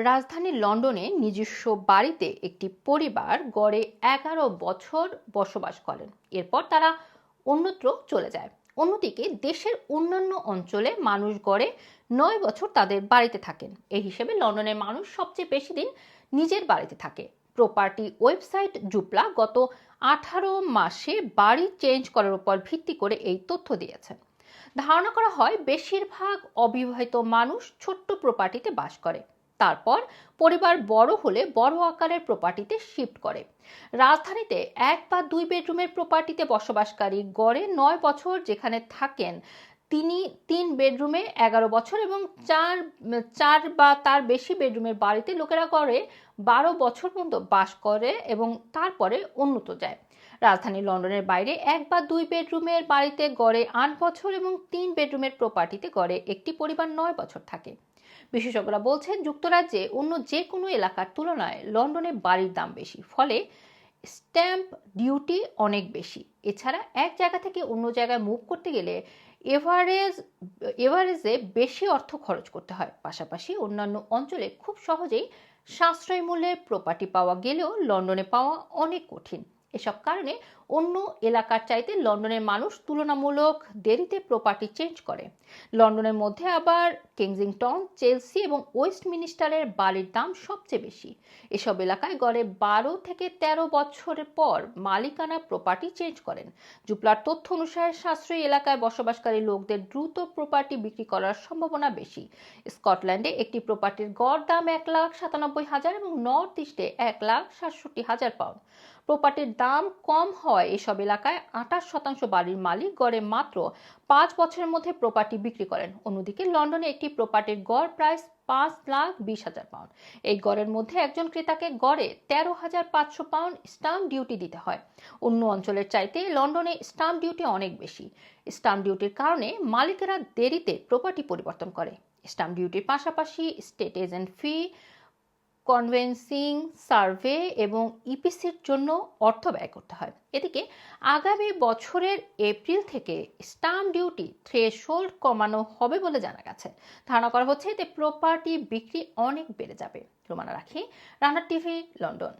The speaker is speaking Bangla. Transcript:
রাজধানী লন্ডনে নিজস্ব বাড়িতে একটি পরিবার গড়ে 11 বছর বসবাস করেন। এরপর তারা অন্যত্র চলে যায়। অন্যদিকে দেশের অন্যান্য অঞ্চলে মানুষ গড়ে 9 বছর তাদের বাড়িতে থাকেন। এই হিসেবে লন্ডনের মানুষ সবচেয়ে বেশি দিন নিজের বাড়িতে থাকে। প্রপার্টি ওয়েবসাইট জুপলা গত 18 মাসে বাড়ি চেঞ্জ করার উপর ভিত্তি করে এই তথ্য দিয়েছে। ধারণা করা হয় বেশিরভাগ অবিবাহিত মানুষ ছোট্ট প্রপার্টিতে বাস করে, তারপর পরিবার বড় হলে বড় আকারের প্রপার্টিতে শিফট করে। রাজধানীতে 1 বা 2 বেডরুমের প্রপার্টিতে বসবাসকারী গড়ে 9 বছর যেখানে থাকেন, তিনি 3 বেডরুমে 11 বছর এবং চার চার বা তার বেশি বেডরুমের বাড়িতে লোকেরা গড়ে 12 বছর পর্যন্ত বাস করে এবং তারপরে অন্যত্র যায়। রাজধানী লন্ডনের বাইরে 1 বা 2 বেডরুমের বাড়িতে গড়ে 8 বছর এবং 3 বেডরুমের প্রপার্টিতে গড়ে একটি পরিবার 9 বছর থাকে। বিশেষজ্ঞরা বলছেন যুক্তরাজ্যে অন্য যে কোনো এলাকার তুলনায় লন্ডনে বাড়ির দাম বেশি, ফলে স্ট্যাম্প ডিউটি অনেক বেশি। এছাড়া এক জায়গা থেকে অন্য জায়গায় মুভ করতে গেলে এভারেজে বেশি অর্থ খরচ করতে হয়। পাশাপাশি অন্যান্য অঞ্চলে খুব সহজেই সাশ্রয়ী মূল্যের প্রপার্টি পাওয়া গেলেও লন্ডনে পাওয়া অনেক কঠিন। এসব কারণে অন্য এলাকার চাইতে লন্ডনের মানুষ তুলনামূলক দেরিতে প্রপার্টি চেঞ্জ করে। লন্ডনের মধ্যে আবার কেনজিংটন, চেলসি এবং ওয়েস্টমিনিস্টারের বাড়ির দাম সবচেয়ে বেশি। এসব এলাকায় গড়ে 12 থেকে 13 বছরের পর মালিকানা প্রপার্টি চেঞ্জ করেন। জুপলার তথ্য অনুসারে সাশ্রয়ী এলাকায় বসবাসকারী লোকদের দ্রুত প্রপার্টি বিক্রি করার সম্ভাবনা বেশি। স্কটল্যান্ডে একটি প্রপার্টির গড় দাম 1,97,000 এবং নর্থ ইস্টে 1,67,000 পাউন্ড। প্রপার্টির দাম কম হয় এসব এলাকায় 28% বাড়ির মালিক গড়ে মাত্র 5 বছরের মধ্যে প্রপার্টি বিক্রি করেন। অন্যদিকে লন্ডনে একটি প্রপার্টির গড় প্রাইস 5,20,000 পাউন্ড। এই গড়ের মধ্যে একজন ক্রেতাকে গড়ে 13,500 পাউন্ড স্টাম্প ডিউটি দিতে হয়। অন্য অঞ্চলের চাইতে লন্ডনে স্টাম্প ডিউটি অনেক বেশি। স্টাম্প ডিউটির কারণে মালিকেরা দেরিতে প্রপার্টি পরিবর্তন করে। স্টাম্প ডিউটির পাশাপাশি স্টেট এজেন্ট ফি, কনভেন্সিং সার্ভে এবং ইপিসির জন্য অর্থ ব্যয় করতে হয়। এদিকে আগামী বছরের এপ্রিল থেকে স্টাম্প ডিউটি থ্রেশহোল্ড কমানো হবে বলে জানা গেছে। ধারণা করা হচ্ছে এতে প্রপার্টি বিক্রি অনেক বেড়ে যাবে। রোমানা রাখি, রান্নার টিভি, লন্ডন।